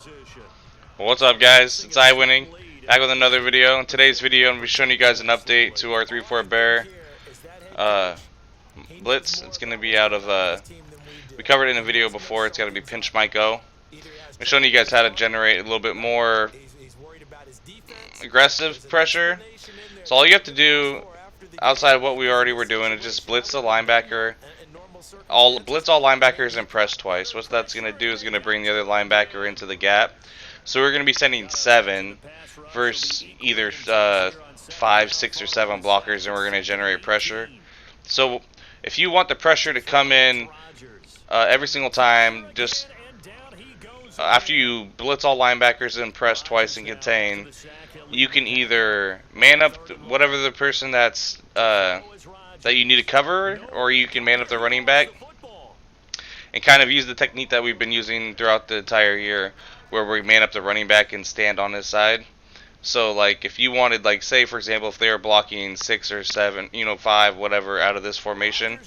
Well, what's up, guys? It's iWinning, back with another video. In today's video, I'm going to be showing you guys an update to our 3-4 bear Blitz. It's going to be out of, we covered it in a video before. It's got to be pinch my go. I'm showing you guys how to generate a little bit more aggressive pressure. So all you have to do, outside of what we already were doing, is just blitz the linebacker. Blitz all linebackers and press twice. What that's going to do is going to bring the other linebacker into the gap. So we're going to be sending 7 versus either 5, 6, or 7 blockers, and we're going to generate pressure. So if you want the pressure to come in every single time, just after you blitz all linebackers and press twice and contain, you can either man up whatever the person that's that you need to cover, or you can man up the running back and kind of use the technique that we've been using throughout the entire year, where we man up the running back and stand on his side. So like if you wanted, like say for example, if they were blocking 6 or 7, 5, whatever out of this formation,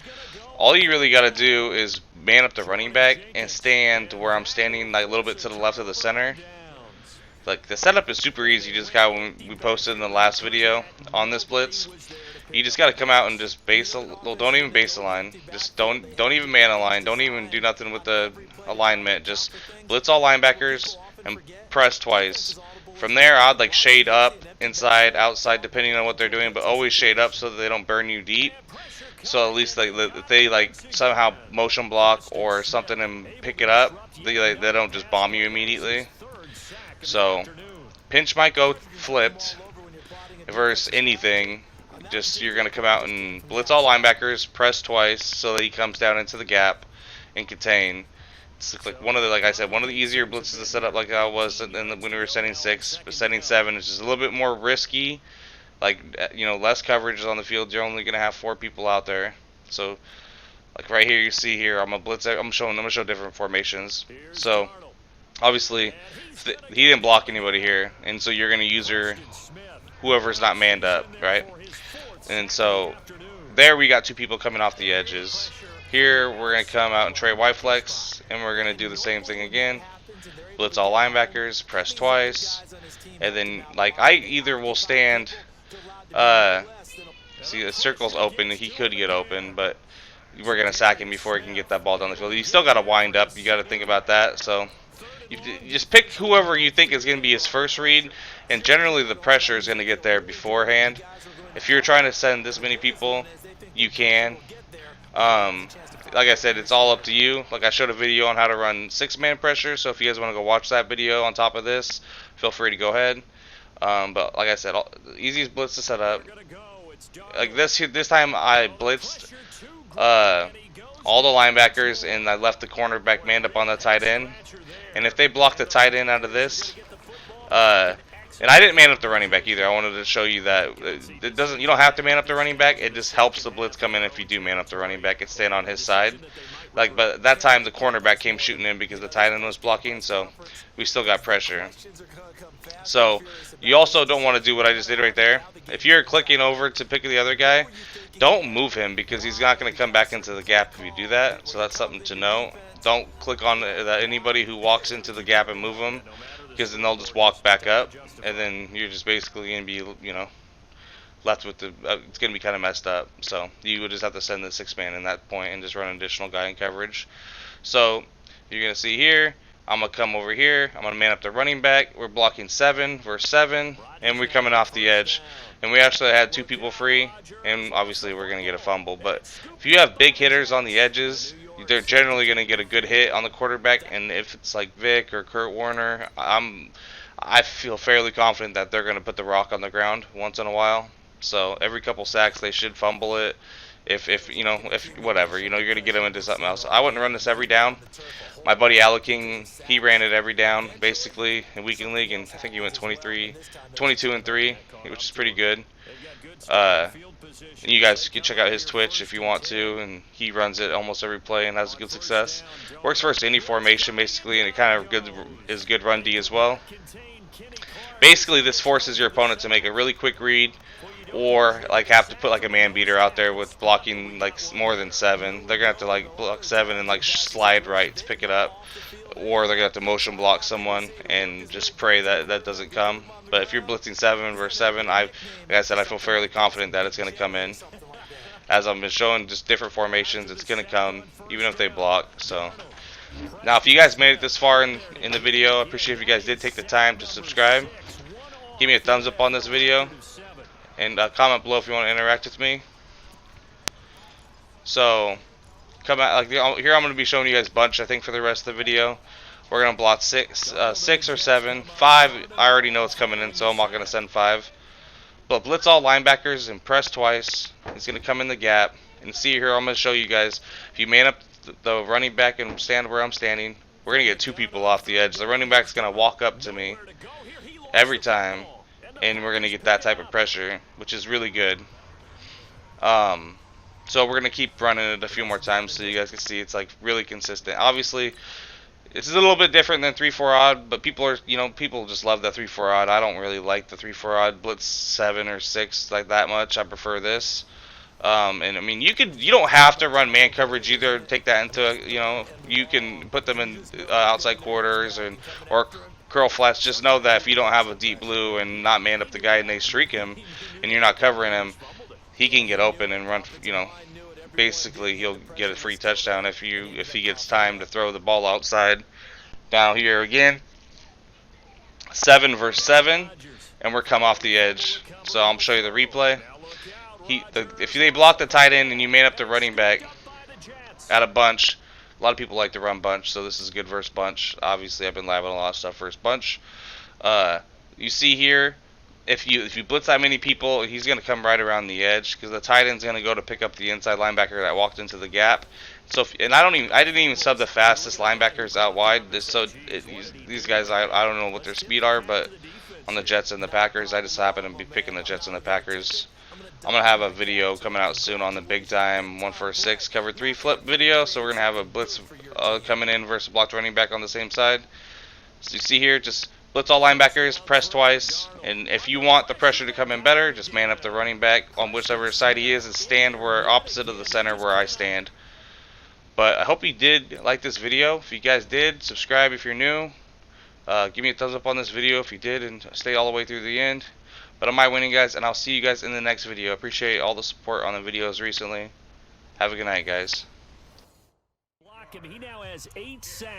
all you really got to do is man up the running back and stand where I'm standing, like a little bit to the left of the center. Like the setup is super easy. You just got, when we posted in the last video on this blitz, you just got to come out and just base don't even base align. Just don't even man align. Don't even do nothing with the alignment. Just blitz all linebackers and press twice. From there, I'd like shade up, inside, outside, depending on what they're doing, but always shade up so that they don't burn you deep. So at least if they like somehow motion block or something and pick it up, they don't just bomb you immediately. So pinch might go flipped versus anything. Just you're gonna come out and blitz all linebackers, press twice so that he comes down into the gap and contain. It's like one of the, like I said, one of the easier blitzes to set up, like I was when we were setting 6, but setting 7 is just a little bit more risky. Like less coverage on the field. You're only gonna have 4 people out there. So like right here, you see here, I'm gonna show different formations. So obviously he didn't block anybody here, and so you're gonna use whoever's not manned up, right? And so there we got 2 people coming off the edges. Here we're going to come out and trade Y-flex, and we're going to do the same thing again. Blitz all linebackers, press twice, and then like I either will stand, see the circle's open, he could get open, but we're going to sack him before he can get that ball down the field. You still got to wind up, you got to think about that. So you just pick whoever you think is going to be his first read, and generally the pressure is going to get there beforehand. If you're trying to send this many people, you can. Like I said, it's all up to you. Like I showed a video on how to run 6-man pressure, so if you guys want to go watch that video on top of this, feel free to go ahead. But like I said, the easiest blitz to set up. Like this time I blitzed all the linebackers, and I left the cornerback manned up on the tight end. And if they block the tight end out of this, and I didn't man up the running back either. I wanted to show you that you don't have to man up the running back. It just helps the blitz come in if you do man up the running back and stand on his side. But at that time the cornerback came shooting in because the tight end was blocking, so we still got pressure. So you also don't want to do what I just did right there. If you're clicking over to pick the other guy, don't move him because he's not going to come back into the gap if you do that. So that's something to know. Don't click on anybody who walks into the gap and move them, because then they'll just walk back up, and then you're just basically going to be, left with it's going to be kind of messed up. So you would just have to send the 6-man in that point and just run an additional guy in coverage. So you're going to see here, I'm going to come over here, I'm going to man up the running back. We're blocking 7 versus 7, and we're coming off the edge. And we actually had 2 people free, and obviously we're going to get a fumble. But if you have big hitters on the edges, they're generally going to get a good hit on the quarterback, and if it's like Vic or Kurt Warner, I feel fairly confident that they're going to put the rock on the ground once in a while. So every couple sacks they should fumble it. If whatever, you're going to get them into something else. I wouldn't run this every down. My buddy Alec King, he ran it every down basically in weekend league, and I think he went 22-3, which is pretty good. And you guys can check out his Twitch if you want to, and he runs it almost every play and has good success. Works versus any formation basically, and it kind of is good run D as well. Basically, this forces your opponent to make a really quick read, or like have to put like a man beater out there with blocking like more than 7. They're gonna have to like block 7 and like slide right to pick it up, or they're gonna have to motion block someone and just pray that that doesn't come. But if you're blitzing 7 versus 7, like I said, I feel fairly confident that it's gonna come in. As I've been showing, just different formations, it's gonna come even if they block. So now, if you guys made it this far in the video, I appreciate if you guys did take the time to subscribe. Give me a thumbs up on this video, and comment below if you want to interact with me. So come out, like here I'm going to be showing you guys bunch. I think for the rest of the video, we're going to block 6 or 7, 5. I already know it's coming in, so I'm not going to send 5. But blitz all linebackers and press twice. He's going to come in the gap. And see here, I'm going to show you guys. If you man up the running back and stand where I'm standing, we're going to get 2 people off the edge. The running back's going to walk up to me every time, and we're going to get that type of pressure, which is really good. So we're going to keep running it a few more times so you guys can see it's like really consistent. Obviously, it's a little bit different than 3-4 odd, but people just love that 3-4 odd. I don't really like the 3-4 odd blitz 7 or 6 like that much. I prefer this. And I mean, you don't have to run man coverage either. Take that into, you can put them in outside quarters or curl flats. Just know that if you don't have a deep blue and not man up the guy and they streak him and you're not covering him, he can get open and run. Basically he'll get a free touchdown if he gets time to throw the ball outside. Now here again, 7 versus 7, and we're come off the edge. So I'm gonna show you the replay. If they block the tight end and you man up the running back at a bunch, a lot of people like to run bunch, so this is good versus bunch. Obviously, I've been live on a lot of stuff versus bunch. You see here, if you blitz that many people, he's going to come right around the edge because the tight end's going to go to pick up the inside linebacker that walked into the gap. So I didn't even sub the fastest linebackers out wide. These guys, I don't know what their speed are, but on the Jets and the Packers, I just happen to be picking the Jets and the Packers. I'm going to have a video coming out soon on the big time 1-4-6 cover 3 flip video. So we're going to have a blitz coming in versus blocked running back on the same side. So you see here, just blitz all linebackers, press twice. And if you want the pressure to come in better, just man up the running back on whichever side he is and stand where opposite of the center where I stand. But I hope you did like this video. If you guys did, subscribe if you're new. Give me a thumbs up on this video if you did and stay all the way through the end. But I'm iWinningx, guys, and I'll see you guys in the next video. I appreciate all the support on the videos recently. Have a good night, guys. He now has 8 sacks.